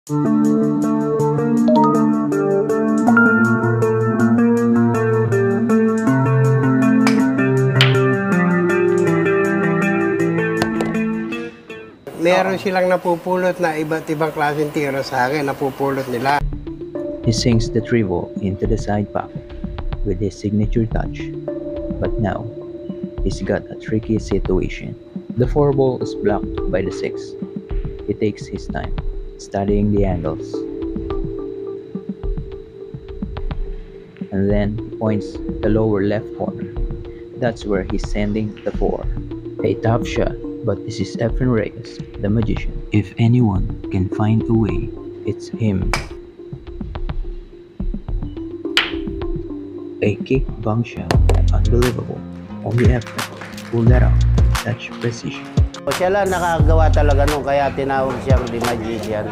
Meron silang napupulot na iba't ibang klaseng tiro sa akin, napupulot nila. He sinks the treble into the side pocket with his signature touch. But now, he's got a tricky situation. The 4 ball is blocked by the 6. He takes his time, studying the angles. And then he points the lower left corner. That's where he's sending the 4. A tough shot, but this is Efren Reyes, the magician. If anyone can find a way, it's him. A kick bang shot, unbelievable. Only Efren pulled that out with such precision. Siya lang nakagawa talaga nun, kaya tinawag siyang The Magician.